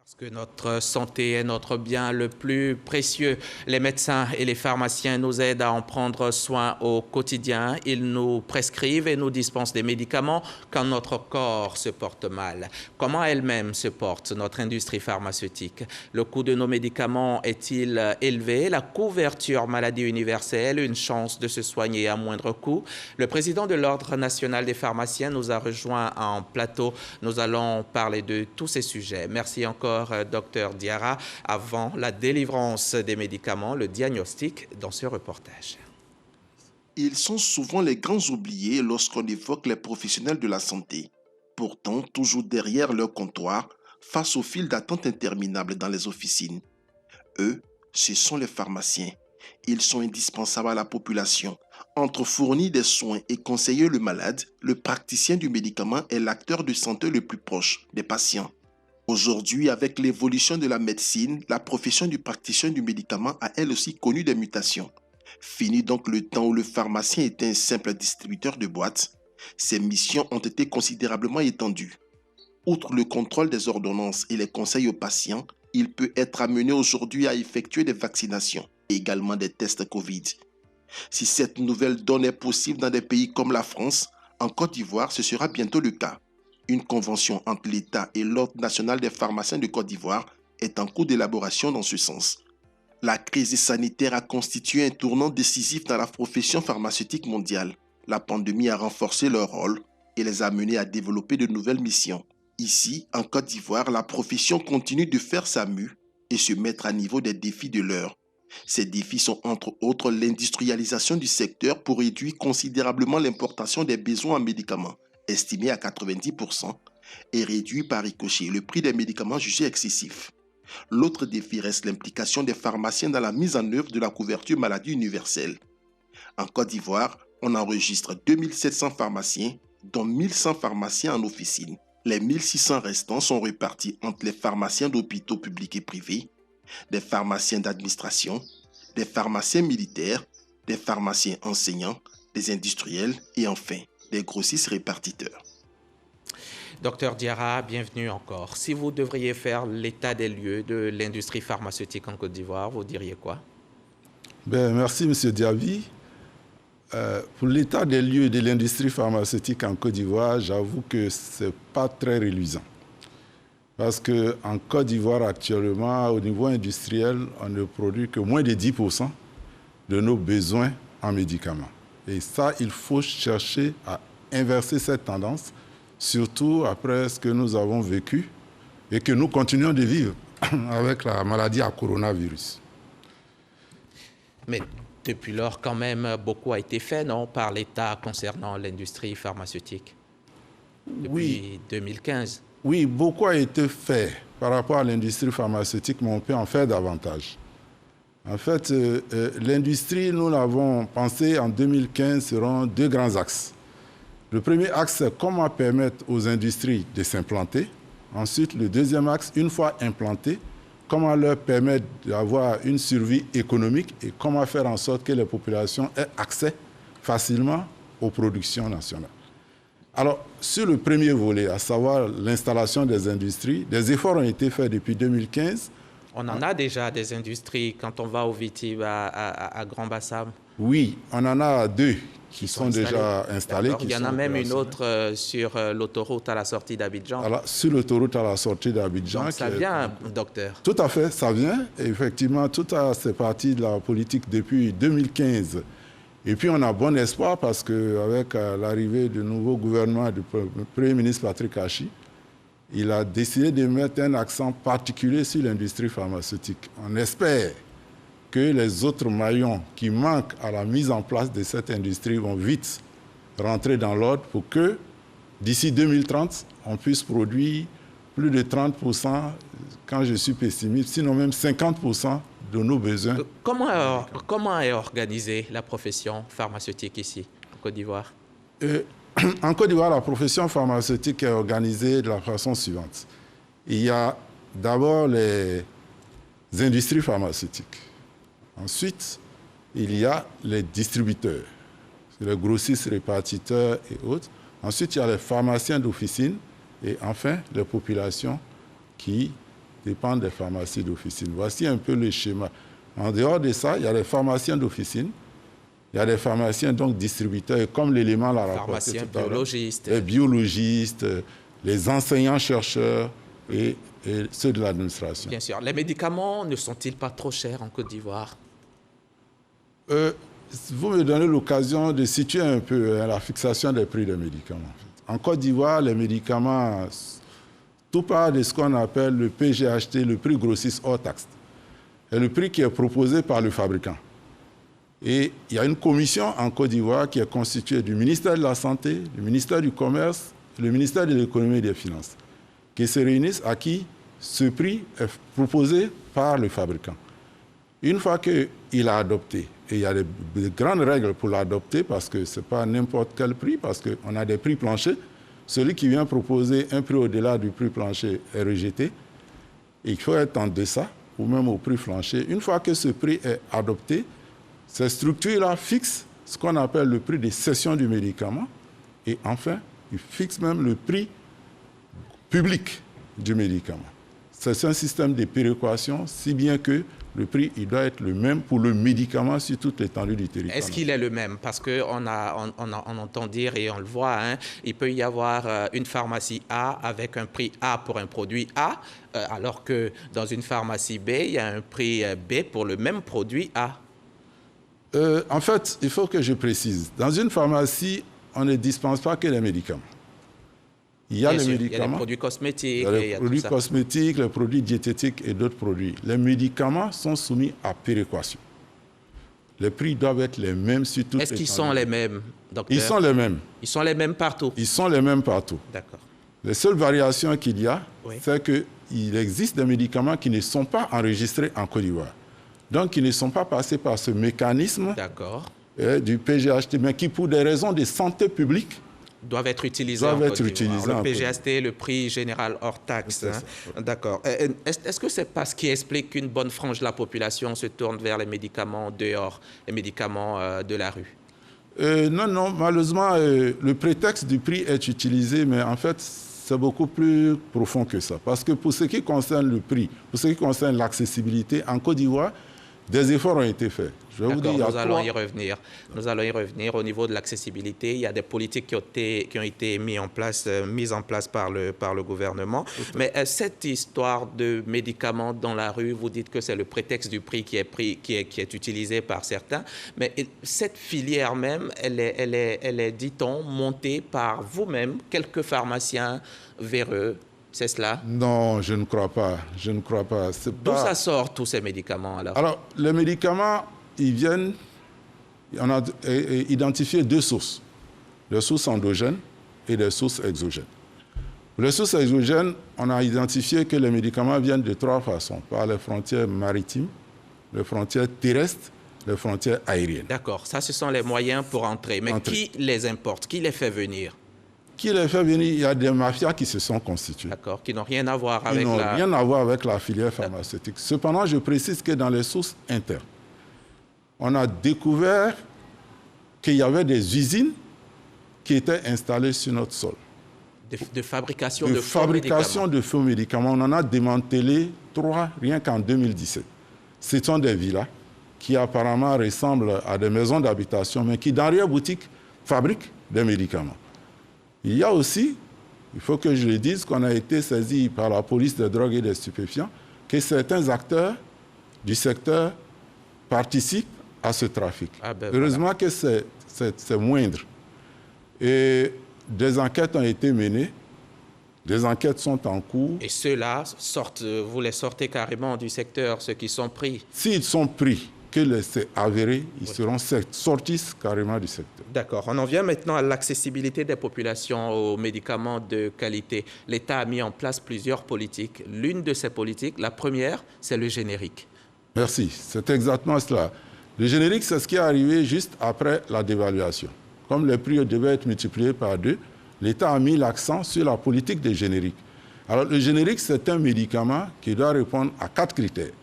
Parce que notre santé est notre bien le plus précieux. Les médecins et les pharmaciens nous aident à en prendre soin au quotidien. Ils nous prescrivent et nous dispensent des médicaments quand notre corps se porte mal. Comment elle-même se porte notre industrie pharmaceutique? Le coût de nos médicaments est-il élevé? La couverture maladie universelle, une chance de se soigner à moindre coût? Le président de l'Ordre national des pharmaciens nous a rejoints en plateau. Nous allons parler de tous ces sujets. Merci encore, Dr Diarra. Avant la délivrance des médicaments, le diagnostic dans ce reportage. Ils sont souvent les grands oubliés lorsqu'on évoque les professionnels de la santé. Pourtant, toujours derrière leur comptoir, face aux files d'attente interminables dans les officines. Eux, ce sont les pharmaciens. Ils sont indispensables à la population. Entre fournir des soins et conseiller le malade, le praticien du médicament est l'acteur de santé le plus proche des patients. Aujourd'hui, avec l'évolution de la médecine, la profession du praticien du médicament a elle aussi connu des mutations. Fini donc le temps où le pharmacien était un simple distributeur de boîtes. Ses missions ont été considérablement étendues. Outre le contrôle des ordonnances et les conseils aux patients, il peut être amené aujourd'hui à effectuer des vaccinations et également des tests Covid. Si cette nouvelle donne est possible dans des pays comme la France, en Côte d'Ivoire, ce sera bientôt le cas. Une convention entre l'État et l'Ordre national des pharmaciens de Côte d'Ivoire est en cours d'élaboration dans ce sens. La crise sanitaire a constitué un tournant décisif dans la profession pharmaceutique mondiale. La pandémie a renforcé leur rôle et les a amenés à développer de nouvelles missions. Ici, en Côte d'Ivoire, la profession continue de faire sa mue et se mettre à niveau des défis de l'heure. Ces défis sont entre autres l'industrialisation du secteur pour réduire considérablement l'importation des besoins en médicaments, estimé à 90%, et réduire par ricochet le prix des médicaments jugés excessifs. L'autre défi reste l'implication des pharmaciens dans la mise en œuvre de la couverture maladie universelle. En Côte d'Ivoire, on enregistre 2700 pharmaciens, dont 1100 pharmaciens en officine. Les 1600 restants sont répartis entre les pharmaciens d'hôpitaux publics et privés, des pharmaciens d'administration, des pharmaciens militaires, des pharmaciens enseignants, des industriels et enfin des grossistes répartiteurs. Docteur Diarra, bienvenue encore. Si vous devriez faire l'état des lieux de l'industrie pharmaceutique en Côte d'Ivoire, vous diriez quoi? Merci, M. Diaby. Pour l'état des lieux de l'industrie pharmaceutique en Côte d'Ivoire, j'avoue que ce n'est pas très reluisant. Parce qu'en Côte d'Ivoire, actuellement, au niveau industriel, on ne produit que moins de 10% de nos besoins en médicaments. Et ça, il faut chercher à inverser cette tendance, surtout après ce que nous avons vécu et que nous continuons de vivre avec la maladie à coronavirus. Mais depuis lors, quand même, beaucoup a été fait, non, par l'État concernant l'industrie pharmaceutique depuis 2015. Oui, beaucoup a été fait par rapport à l'industrie pharmaceutique, mais on peut en faire davantage. En fait, l'industrie, nous l'avons pensé en 2015, seront deux grands axes. Le premier axe, c'est comment permettre aux industries de s'implanter. Ensuite, le deuxième axe, une fois implantées, comment leur permettre d'avoir une survie économique et comment faire en sorte que les populations aient accès facilement aux productions nationales. Alors, sur le premier volet, à savoir l'installation des industries, des efforts ont été faits depuis 2015. On en a déjà des industries quand on va au Vitib à Grand Bassam. Oui, on en a deux qui sont déjà installés. Il y en a même une autre sur l'autoroute à la sortie d'Abidjan. Alors, sur l'autoroute à la sortie d'Abidjan. Donc ça vient, docteur. Tout à fait, ça vient. Et effectivement, tout ça, c'est parti de la politique depuis 2015. Et puis, on a bon espoir parce qu'avec l'arrivée du nouveau gouvernement du Premier ministre Patrick Achi, il a décidé de mettre un accent particulier sur l'industrie pharmaceutique. On espère que les autres maillons qui manquent à la mise en place de cette industrie vont vite rentrer dans l'ordre pour que, d'ici 2030, on puisse produire plus de 30%, quand je suis pessimiste, sinon même 50% de nos besoins. Comment est organisée la profession pharmaceutique ici, en Côte d'Ivoire? En Côte d'Ivoire, la profession pharmaceutique est organisée de la façon suivante. Il y a d'abord les industries pharmaceutiques. Ensuite, il y a les distributeurs, les grossistes, répartiteurs et autres. Ensuite, il y a les pharmaciens d'officine et enfin, les populations qui dépendent des pharmacies d'officine. Voici un peu le schéma. En dehors de ça, il y a les pharmaciens d'officine, il y a les pharmaciens donc distributeurs, comme l'élément l'a rapporté tout à l'heure, les biologistes, les enseignants-chercheurs et ceux de l'administration. Bien sûr. Les médicaments ne sont-ils pas trop chers en Côte d'Ivoire? Vous me donnez l'occasion de situer un peu la fixation des prix des médicaments. En Côte d'Ivoire, les médicaments, tout part de ce qu'on appelle le PGHT, le prix grossiste hors taxe. C'est le prix qui est proposé par le fabricant. Et il y a une commission en Côte d'Ivoire qui est constituée du ministère de la Santé, du ministère du Commerce, le ministère de l'Économie et des Finances, qui se réunissent à qui ce prix est proposé par le fabricant. Une fois qu'il a adopté, et il y a de grandes règles pour l'adopter parce que ce n'est pas n'importe quel prix, parce qu'on a des prix planchers, celui qui vient proposer un prix au-delà du prix plancher est rejeté. Il faut être en deçà ou même au prix plancher. Une fois que ce prix est adopté, ces structures-là fixent ce qu'on appelle le prix de cession du médicament et enfin, ils fixent même le prix public du médicament. C'est un système de péréquation, si bien que le prix il doit être le même pour le médicament sur toute l'étendue du territoire. Est-ce qu'il est le même? Parce qu'on entend dire et on le voit, hein, il peut y avoir une pharmacie A avec un prix A pour un produit A, alors que dans une pharmacie B, il y a un prix B pour le même produit A. En fait, il faut que je précise. Dans une pharmacie, on ne dispense pas que les médicaments. Il y a les médicaments, il y a les produits cosmétiques, les produits diététiques et d'autres produits. Les médicaments sont soumis à péréquation. Les prix doivent être les mêmes sur toutes les Est-ce qu'ils sont les mêmes, docteur? Ils sont les mêmes. Ils sont les mêmes partout? Ils sont les mêmes partout. D'accord. Les seules variations qu'il y a, c'est qu'il existe des médicaments qui ne sont pas enregistrés en Côte d'Ivoire. Donc, qui ne sont pas passés par ce mécanisme du PGHT, mais qui, pour des raisons de santé publique, doivent être utilisés en Côte d'Ivoire. Le PGHT, le prix général hors taxe. Hein? D'accord. Est-ce que c'est parce qui explique qu'une bonne frange de la population se tourne vers les médicaments dehors, les médicaments de la rue? Non, malheureusement, le prétexte du prix est utilisé, mais en fait, c'est beaucoup plus profond que ça. Parce que pour ce qui concerne le prix, pour ce qui concerne l'accessibilité, en Côte d'Ivoire, des efforts ont été faits. Je vais vous dire, nous allons y revenir. Nous allons y revenir. Au niveau de l'accessibilité, il y a des politiques qui ont été mises en place par le gouvernement. Mais cette histoire de médicaments dans la rue, vous dites que c'est le prétexte du prix qui est utilisé par certains. Mais cette filière même, elle est, dit-on, montée par vous-même, quelques pharmaciens véreux. C'est cela? Non, je ne crois pas. Je ne crois pas. D'où ça sort, tous ces médicaments, alors? Alors, les médicaments, ils viennent... On a identifié deux sources. Des sources endogènes et des sources exogènes. Pour les sources exogènes, on a identifié que les médicaments viennent de trois façons. Par les frontières maritimes, les frontières terrestres, les frontières aériennes. D'accord. Ça, ce sont les moyens pour entrer. Mais qui les importe? Qui les fait venir? Qui les fait venir? Il y a des mafias qui se sont constituées. D'accord, qui n'ont rien à voir avec rien à voir avec la filière pharmaceutique. Cependant, je précise que dans les sources internes, on a découvert qu'il y avait des usines qui étaient installées sur notre sol. De fabrication de faux médicaments. On en a démantelé 3 rien qu'en 2017. Ce sont des villas qui apparemment ressemblent à des maisons d'habitation, mais qui, dans leur boutique, fabriquent des médicaments. Il y a aussi, il faut que je le dise, qu'on a été saisi par la police des drogues et des stupéfiants, que certains acteurs du secteur participent à ce trafic. Heureusement que c'est moindre. Et des enquêtes ont été menées, des enquêtes sont en cours. Et ceux-là, vous les sortez carrément du secteur, ceux qui sont pris? S'ils sont pris, que c'est avéré, ils seront sortis carrément du secteur. D'accord. On en vient maintenant à l'accessibilité des populations aux médicaments de qualité. L'État a mis en place plusieurs politiques. L'une de ces politiques, la première, c'est le générique. Merci. C'est exactement cela. Le générique, c'est ce qui est arrivé juste après la dévaluation. Comme les prix devaient être multipliés par 2, l'État a mis l'accent sur la politique des génériques. Alors, le générique, c'est un médicament qui doit répondre à 4 critères.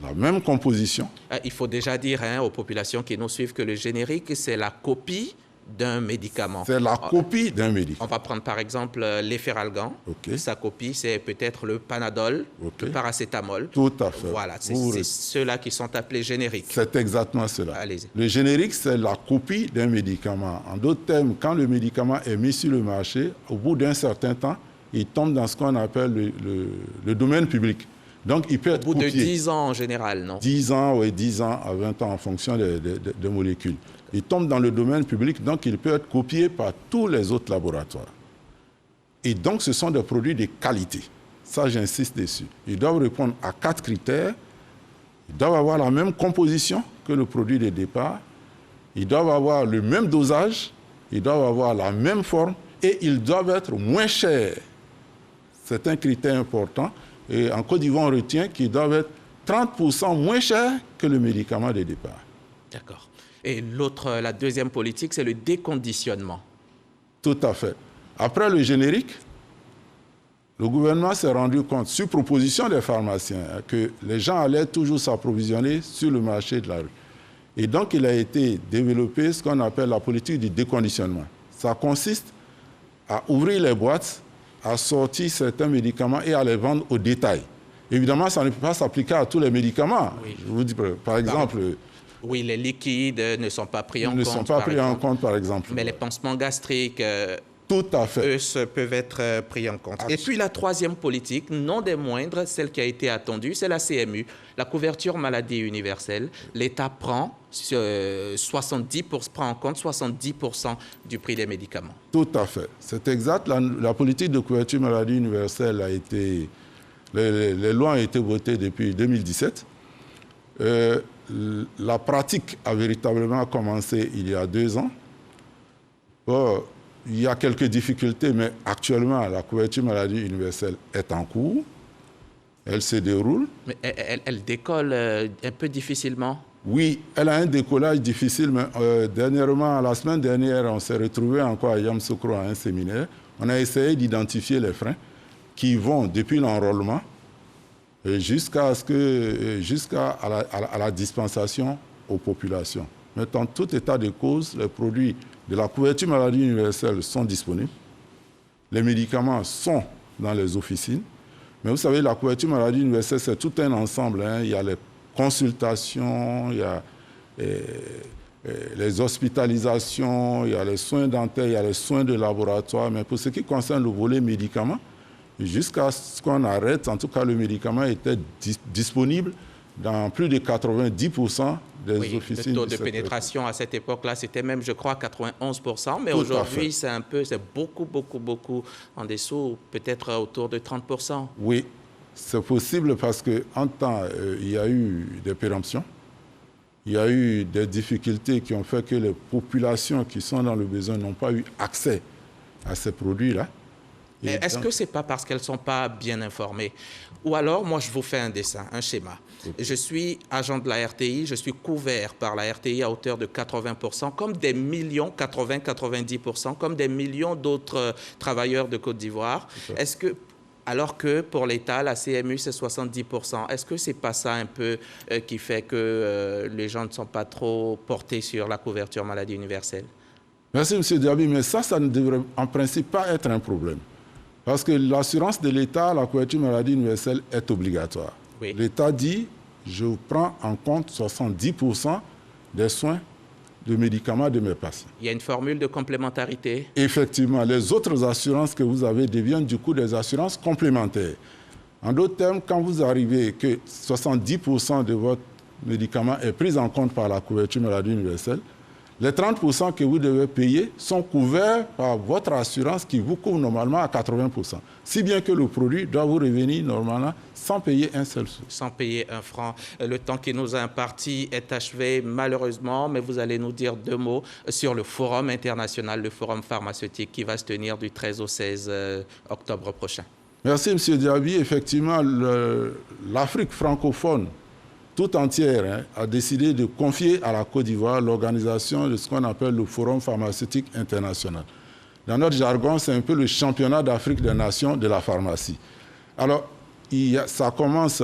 La même composition. Il faut déjà dire aux populations qui nous suivent que le générique, c'est la copie d'un médicament. C'est la copie d'un médicament. On va prendre par exemple l'efferalgan. Sa copie, c'est peut-être le Panadol, le paracétamol. Tout à fait. Voilà, c'est ceux-là qui sont appelés génériques. C'est exactement cela. Allez-y. Le générique, c'est la copie d'un médicament. En d'autres termes, quand le médicament est mis sur le marché, au bout d'un certain temps, il tombe dans ce qu'on appelle le domaine public. Donc, il peut être copié. Au bout de 10 ans en général, non? 10 ans, oui, 10 ans à 20 ans en fonction des molécules. Il tombe dans le domaine public, donc il peut être copié par tous les autres laboratoires. Et donc, ce sont des produits de qualité. Ça, j'insiste dessus. Ils doivent répondre à 4 critères. Ils doivent avoir la même composition que le produit de départ. Ils doivent avoir le même dosage. Ils doivent avoir la même forme. Et ils doivent être moins chers. C'est un critère important. Et en Côte d'Ivoire, on retient qu'ils doivent être 30% moins chers que le médicament de départ. D'accord. Et la deuxième politique, c'est le déconditionnement. Tout à fait. Après le générique, le gouvernement s'est rendu compte, sur proposition des pharmaciens, que les gens allaient toujours s'approvisionner sur le marché de la rue. Et donc, il a été développé ce qu'on appelle la politique du déconditionnement. Ça consiste à ouvrir les boîtes, à sortir certains médicaments et à les vendre au détail. Évidemment, ça ne peut pas s'appliquer à tous les médicaments. Oui. Je vous dis, par exemple... Oui, les liquides ne sont pas pris en compte. Ne sont pas pris en compte, par exemple. Mais les pansements gastriques, tout à fait, eux peuvent être pris en compte. Et puis la troisième politique, non des moindres, celle qui a été attendue, c'est la CMU, la couverture maladie universelle. L'État prend en compte 70% du prix des médicaments. Tout à fait, c'est exact. La politique de couverture maladie universelle a été... Les lois ont été votées depuis 2017. La pratique a véritablement commencé il y a 2 ans. Il y a quelques difficultés, mais actuellement, la couverture maladie universelle est en cours. Elle se déroule. Mais elle décolle un peu difficilement. Oui, elle a un décollage difficile, mais dernièrement, la semaine dernière, on s'est retrouvé encore à Yamoussoukro à un séminaire. On a essayé d'identifier les freins qui vont depuis l'enrôlement jusqu'à la dispensation aux populations. Mais dans tout état de cause, les produits de la couverture maladie universelle sont disponibles. Les médicaments sont dans les officines. Mais vous savez, la couverture maladie universelle, c'est tout un ensemble. Il y a les consultations, il y a les hospitalisations, il y a les soins dentaires, il y a les soins de laboratoire. Mais pour ce qui concerne le volet médicaments, jusqu'à ce qu'on arrête, en tout cas, le médicament était disponible dans plus de 90% des officines. Le taux de pénétration à cette époque-là, c'était même, je crois, 91%. Mais aujourd'hui, c'est beaucoup en dessous, peut-être autour de 30%. Oui, c'est possible parce qu'en temps, il y a eu des péremptions. Il y a eu des difficultés qui ont fait que les populations qui sont dans le besoin n'ont pas eu accès à ces produits-là. Est-ce que ce n'est pas parce qu'elles ne sont pas bien informées? Ou alors, moi, je vous fais un dessin, un schéma. Okay. Je suis agent de la RTI, je suis couvert par la RTI à hauteur de 80%, comme des millions, 80-90%, comme des millions d'autres travailleurs de Côte d'Ivoire. Okay. Est-ce que, alors que pour l'État, la CMU, c'est 70%, est-ce que ce n'est pas ça un peu qui fait que les gens ne sont pas trop portés sur la couverture maladie universelle? Merci, M. Diaby, mais ça ne devrait en principe pas être un problème. Parce que l'assurance de l'État, la couverture maladie universelle, est obligatoire. Oui. L'État dit, je prends en compte 70% des soins de médicaments de mes patients. Il y a une formule de complémentarité? Effectivement, les autres assurances que vous avez deviennent du coup des assurances complémentaires. En d'autres termes, quand vous arrivez que 70% de votre médicament est pris en compte par la couverture maladie universelle, les 30% que vous devez payer sont couverts par votre assurance qui vous couvre normalement à 80%. Si bien que le produit doit vous revenir normalement sans payer un seul sou. Sans payer un franc. Le temps qui nous a imparti est achevé malheureusement, mais vous allez nous dire 2 mots sur le forum international, le forum pharmaceutique qui va se tenir du 13 au 16 octobre prochain. Merci M. Diaby. Effectivement, l'Afrique francophone tout entière a décidé de confier à la Côte d'Ivoire l'organisation de ce qu'on appelle le Forum pharmaceutique international. Dans notre jargon, c'est un peu le championnat d'Afrique des nations de la pharmacie. Alors, ça commence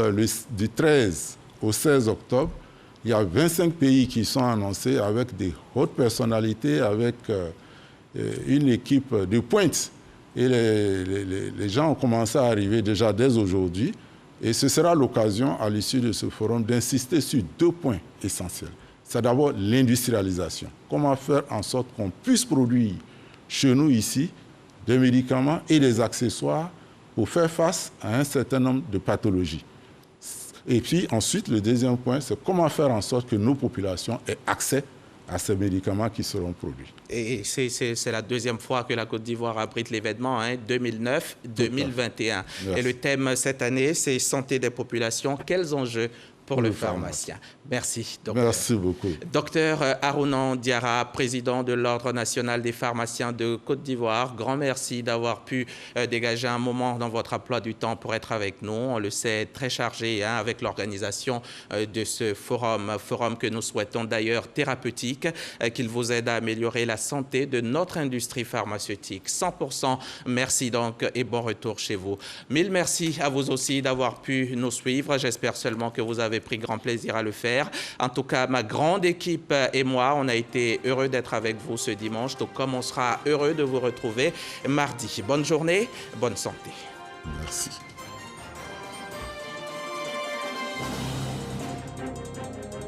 du 13 au 16 octobre. Il y a 25 pays qui sont annoncés avec des hautes personnalités, avec une équipe de pointe. Et les gens ont commencé à arriver déjà dès aujourd'hui. Et ce sera l'occasion, à l'issue de ce forum, d'insister sur 2 points essentiels. C'est d'abord l'industrialisation. Comment faire en sorte qu'on puisse produire chez nous ici des médicaments et des accessoires pour faire face à un certain nombre de pathologies. Et puis ensuite, le deuxième point, c'est comment faire en sorte que nos populations aient accès à ces médicaments qui seront produits. Et c'est la deuxième fois que la Côte d'Ivoire abrite l'événement, 2009-2021. Et le thème cette année, c'est santé des populations. Quels enjeux pour le pharmacien? Merci, docteur. Merci beaucoup. Docteur Arounan Diarra, président de l'Ordre national des pharmaciens de Côte d'Ivoire, grand merci d'avoir pu dégager un moment dans votre emploi du temps pour être avec nous. On le sait, très chargé avec l'organisation de ce forum que nous souhaitons d'ailleurs thérapeutique, qu'il vous aide à améliorer la santé de notre industrie pharmaceutique. 100%, merci donc et bon retour chez vous. Mille merci à vous aussi d'avoir pu nous suivre. J'espère seulement que vous avez pris grand plaisir à le faire. En tout cas, ma grande équipe et moi, on a été heureux d'être avec vous ce dimanche, tout comme on sera heureux de vous retrouver mardi. Bonne journée, bonne santé. Merci.